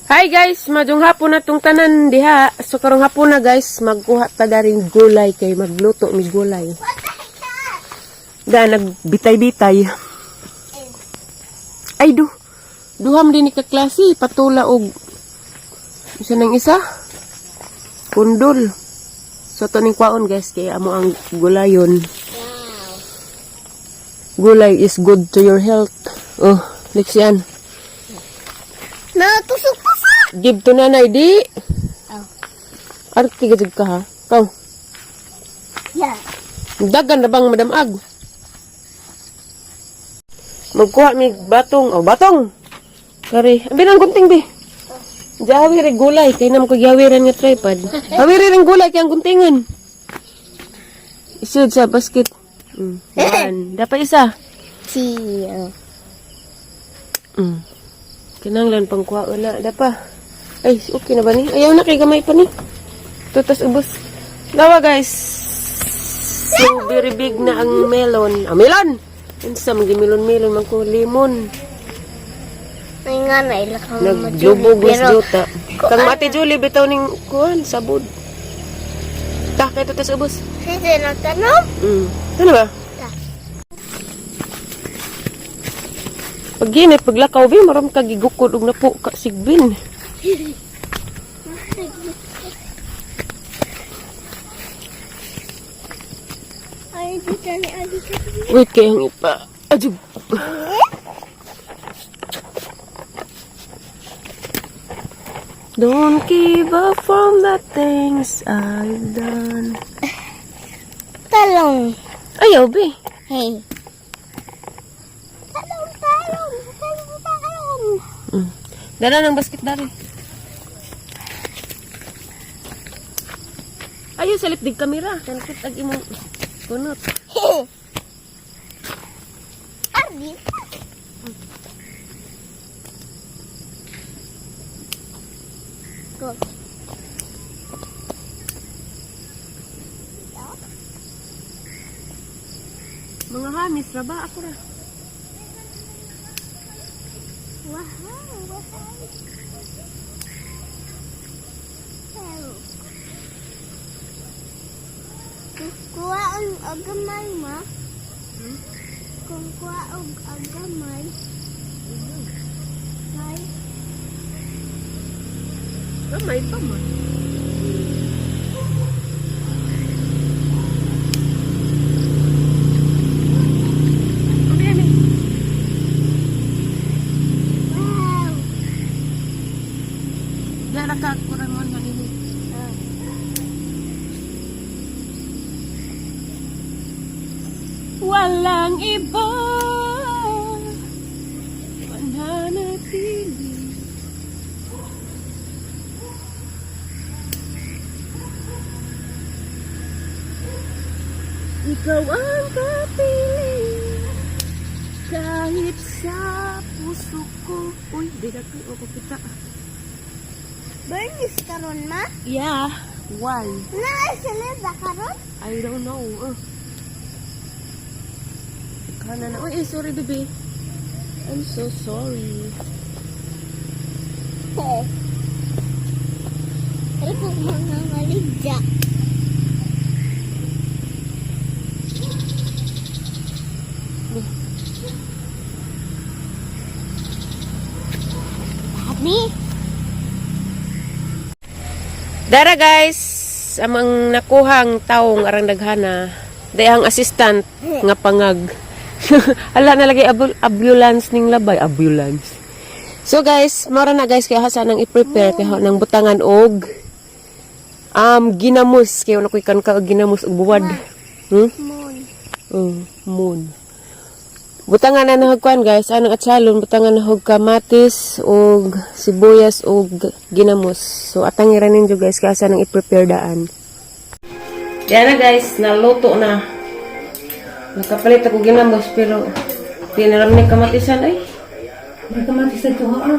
Hi guys, madung hapon na tong tanan diha. So karong hapon na guys, magkuha ta daring gulay kay magluto mi gulay. Da nagbitay-bitay. Ay duham din ni ka klase patula og isa nang isa. Kundol. So to ning kwaon guys kay amo ang gulayon. Gulay is good to your health. Oh, next yan. Natusok-tusok! Give to nanay, di. Oh. Arti gajig ka ha. Kau. Yeah. Dagan na bang Madam Ag? Magkuha mi batong. Oh, batong! Kari. Ambil ang gunting, bi. Jawi rin gulay. Kaya naman ko gawiran nga tripod. Hawiri rin gulay kaya ang guntingan. Isud sa basket. Yan. Dapat isa. Chill. Kinanglan pang kuha na. Dapa. Ay, okay na ba ni? Ayaw na kay gamay pa ni. Tutas ubos. Dawa guys. So, very big na ang melon. Ah, melon! Insa, melon-melon man ko. Limon. Ay nga na, ilakang Naglubog-was juta. Kang Mati Julie, bitaw ning kuhan, sabod. Ta, kaya tutas ubos. Sige, nagtanong? Ano ba? Pag ginit, paglakaw, bi, maram kagigukod og napo ka sigbin. Ay, dito ni Adito. Wait, kaya ang ipa. Adjug. Don't give up from the things I've done. Talong. Ayaw, bi. Hey. Talong. Dala ng basket dari. Ayaw, salip dig kamera. Kankit ag imong kunot. Ardi. Go. Mga hamis, raba ako ra. Wow. Kuha ang agamay, ma. Kung kuha ang agamay. Ay. Kamay pa man. Wow. Dara ka kurang man na ini. Walang iba mananatili. Ikaw ang kapili kahit sa puso ko. Uy, di na ko kita. Bernis karon, ma? Yeah, why? Naasunod ba karon? I don't know. Kana na. Uy, sorry baby. I'm so sorry. Ay, kung mga maligya. Mami? Dara guys, amang nakuhang taong arang daghana. Dayang assistant nga pangag. Hala na lagi ambulance ning labay, ambulance. So guys, mara na guys kaya hasa nang i-prepare kaya nang butangan og ginamos kaya na kuikan ka og ginamos og buwad. Moon. Moon. Butangan na nahagkuan guys, anong atsalon butangan na hog kamatis og sibuyas og ginamos. So atangiran ninyo guys kaya hasa nang i-prepare daan. Yan na guys, naluto na. Nakapalit ako ginamos pero pinaram ni kamatisan ay. May kamatisan ko ha.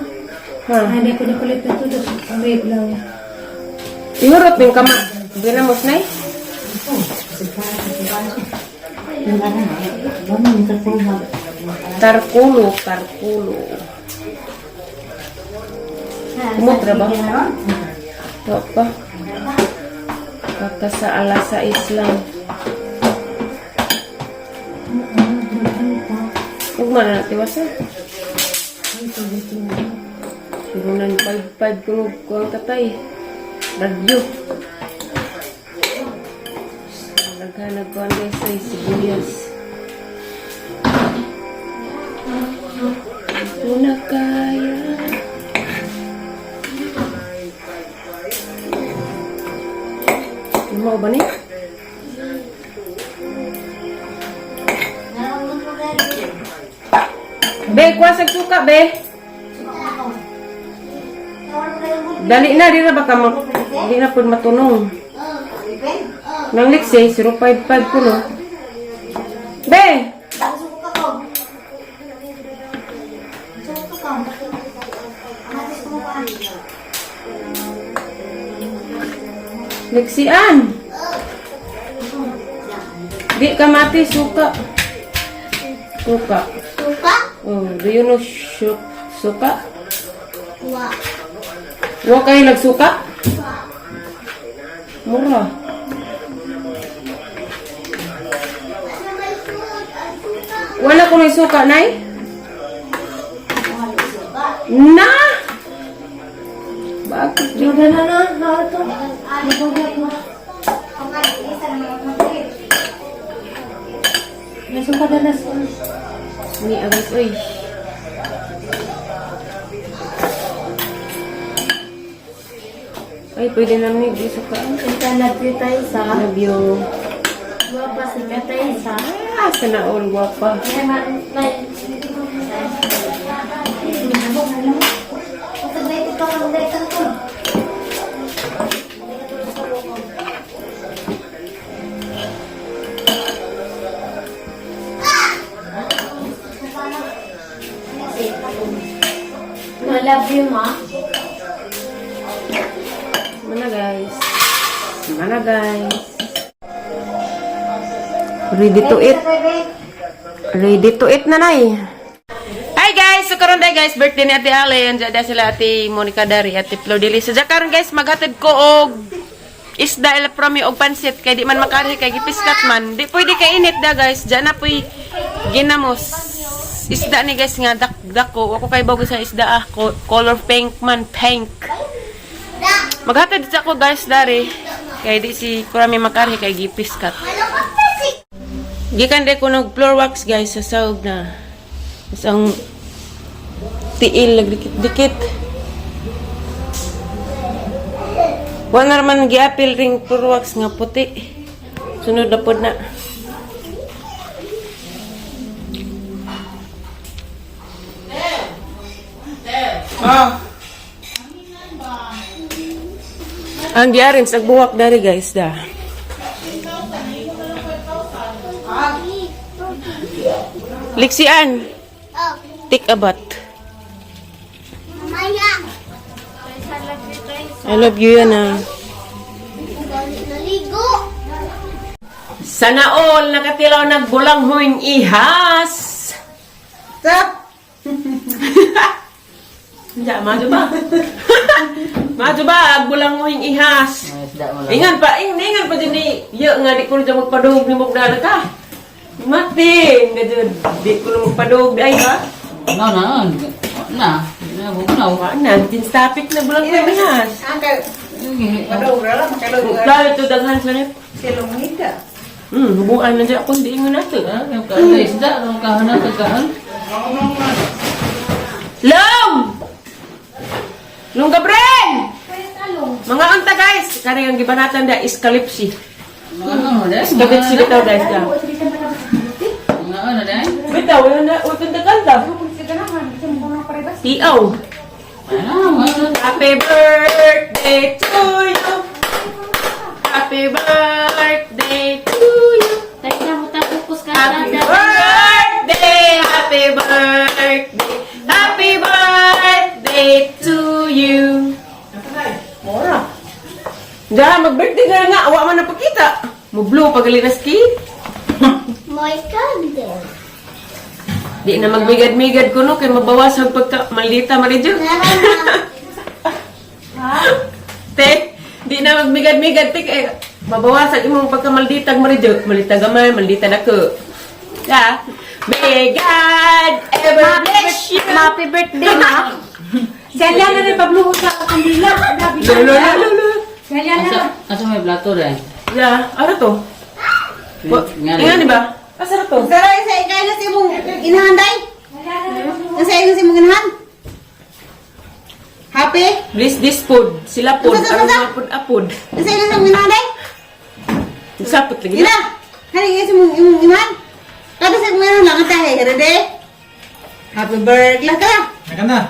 Hindi ko napalit na ito. Ang rate lang. Ihurot ng ginamos na eh. Tarkulo. Kumutra ba? Ito pa. Kaka sa alasa Islam. Huwag man na tiwasa. Surunan 5-5 kunog ko ang tatay. Radyo. Naghanag ko ang desay, sibuyas. Ito na kaya. Ano ba ni? Be, kuwasag suka, be. Dali na, di na baka di na po matunong. Nang liksi, 055 ko, no? Be! Liksian! Di ka mati, suka. Suka. Suka? Oh, do you know suka? Wa. Wa kayo nagsuka? Mura. Wala ko may suka, nay? Na! Bakit? Jodoh na ito. May suka na na sa... Ni agas, uy. Ay, pwede namin yung suka. Kita nagkita isa. Love you. Guwapa si Meta isa. Ah, sana all guwapa. I love you, ma. Mana guys? Mana guys? Ready to eat? Ready to eat na nay. Hi guys! So karon day guys, birthday ni Ate Ale. Andiyan da sila Ate Monica Dari, Ate Flor Dili. So karon guys, maghatid ko og isda ila promi og pansit kay di man makarhi kay gipiskat man. Di pwede kay init da guys. Diyan na poy ginamos. Isda ni guys nga dak ko. Ako kay bago sa isda color pink man, pink. Maghatid sa ko guys dari. Kay di si kurami makarhi kay gipiskat. Gikan de ko ng floor wax guys sa sahog na. Isang tiil dikit-dikit. Wala naman giapil ring floor wax nga puti. Sunod na pod na. Ang diarin sa buwak dari guys da. Liksian. Oh, Tik abat. mamaya. I love you yan ah. Naligo. Sana all nakatilaw nagbulang huwing ihas. Tap. Hindi, maju ba? Maju ba? Agbulang huwing ihas. Ingan pa dyan ni. Iya nga, di ko na magpadugog ni Mugdala ka. Mati, nga dyan. Di ko na magpadugog di ay ha. Na, Jeans topic na bulang huwing ihas. Dahil ito daghan sa nip. Hubuan na dyan ako, hindi ingon nato. Long! Long Gabriel! Mga anta guys, kari ang gibanatan da iskalipsi. Iskalipsi bitaw guys da. Bitaw, yun na, utang da kanta. Tiaw. Happy birthday to you. Happy birthday to you. Happy birthday, happy birthday, happy birthday to you. Mora. Diyan, mag-birthday na nga. Awa man na pagkita. Mo-blue pag-alinaski. My candle. Di na magbigad-migad ko no. Kaya mabawas ang pagka... Maldita, Maridyo. Nara na. sumigad-migad tik eh mabawasan imong pagkamalditag marijo, maldita gamay, maldita dako. Ya. May God ever bless you. Happy birthday, ma. Celia na rin pabluho sa kandila. Lolo. Celia na. Asa may plato rin? Ya, ano to? Ingani ba? Asa na to? Sara, isa ikay na si mong inahanday. Isa ikay na si mong inahan. Happy? Bless this food. Sila pod. Asa, asa, Aron asa? mga pod-apod. Isa ikay na si mong inahanday. Sapot lagi na. Ina, kani ikay si mong inahan. Kada sa mong inahan lang tayo. Ready? Happy birthday. Lang ka. Makan na.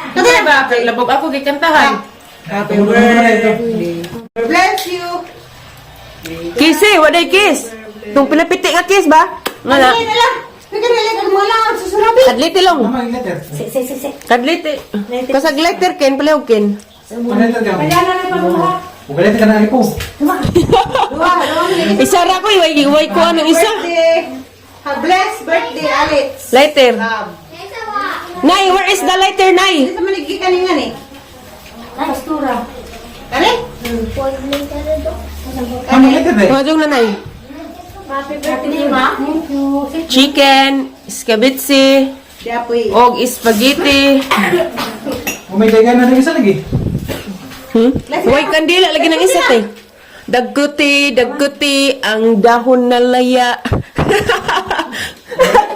Kasi ba? Kay labog ako kay kantahan. Happy birthday. Bless you. Kiss eh, waday kiss. Tung pinapiti nga kiss ba? Nga na. Ano na lang? May kanila ka mga lang. Susurabi. Kadliti lang. Mama, yung letter. Kadliti. Kasag letter ken palihog-ken. Ano letter ka? Celia na rin pabluho. Ugalit ka na alipo. Dua. Isara ko, iway ko anong isa. Birthday. Ha, blessed birthday, Alex. Lighter. Love. Nay, where is the lighter, Nay? Hindi sa manigi kaningan eh. Pastura. Kani? Mama, yung letter eh. Wajong na, Nay. Happy birthday, ma. Thank you. Chicken, scabitsi, Siya po eh. og spaghetti. May dagan na rin isa lagi. Huwag kandila, lagi ng isa, te. Dagkuti, ang dahon na laya.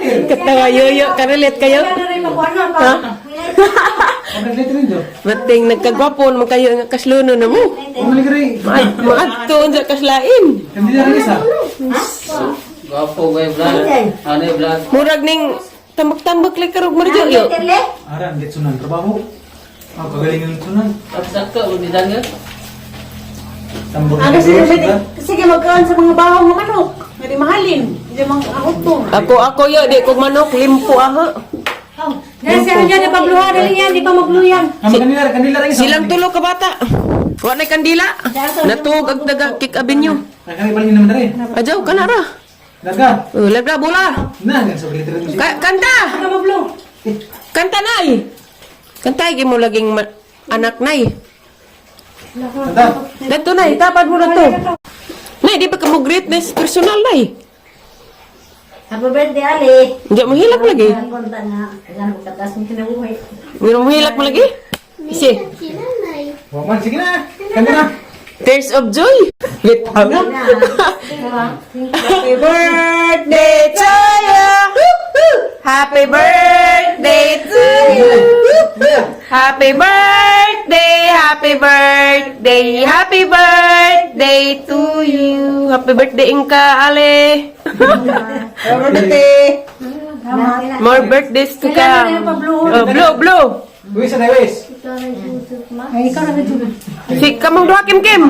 Katawa yoyo, karelet kayo? Celia na rin mabuano pa. Ha? Ano letter rin dyan? Mating nagkagwapon, magkayo nga kasluno na mo. Umalik rin. Maadto sa kaslain. Hindi na rin isa. Gwapo ba yung vlog? Ano yung vlog? Murag ning tambak-tambak like karog marjo yo. Aran, get sunan. Trabaho. Kagaling ng sunan. At sakto, ulitan nga? Tambok Ano na sige, sila. sige magkaan sa mga bahaw ng manok. Hindi mahalin. Hindi mang ahutong. Ako yo di ko manok limpo aho. Dahil sa kanya na pabluho na rin yan. Di pa magluho yan. Kanila rin isa. Silang tulo ka bata. Wa nay kandila. Natug ag taga Kik Avenue. Kanila palingin naman na rin. Ajaw kana ra. Daga. Labra bola. Na, gan sa letter rin. Kanta. Ano pabluho? Kanta nay. Kantay gi mo laging anak nay. Kanta. Dito nay, tapad mo na to. Nay, di ba ka mo greatness personal nay? Happy birthday, Ali. Hindi mo hilak lagi. Konta na. Kailangan mo tatas mo kinabuhay. Hindi mo hilak mo lagi. Isi. Waman, sige na. Kanta na. Tears of joy. Bitaw na. Happy birthday to you. Happy birthday to you. Happy birthday, happy birthday, happy birthday to you. Happy birthday Inka Ale. Birthday. More birthdays to come. Oh, blue. Uwi sa Dewes. Ay, ikaw na ito. Si kamang duha Kim. Kim.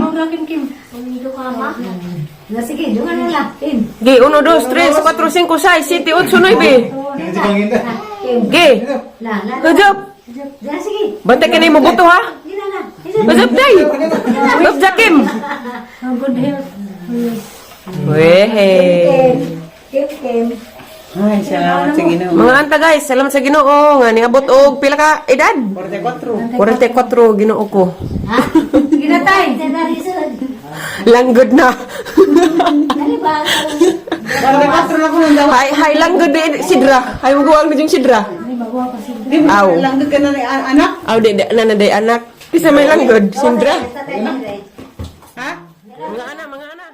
Na sige, dungan na lang. Tim. Gi 1 2 3 4 5 6 7 8 9. Hindi si Pangin na. Gi. La. Hujop. Ya, sige. Bantay ka na mo buto ha. Hindi na. Hujop day. Hujop Jakim. Good health. Wehe. Kim. Ay, salamat sa Ginoo. Mga anta guys, salamat sa Ginoo nga niabot og pila ka edad? 44. 44 Ginoo ko. Ha? Sige na tayo. Langgod na. Dali ba? 44 na ko nang daw. Hay langgod di sidra. Hay magawag na yung sidra. Di mo Aw. langgod ka na ni anak. Aw di na day anak. Isa may langgod, sidra. Ha? Mga anak.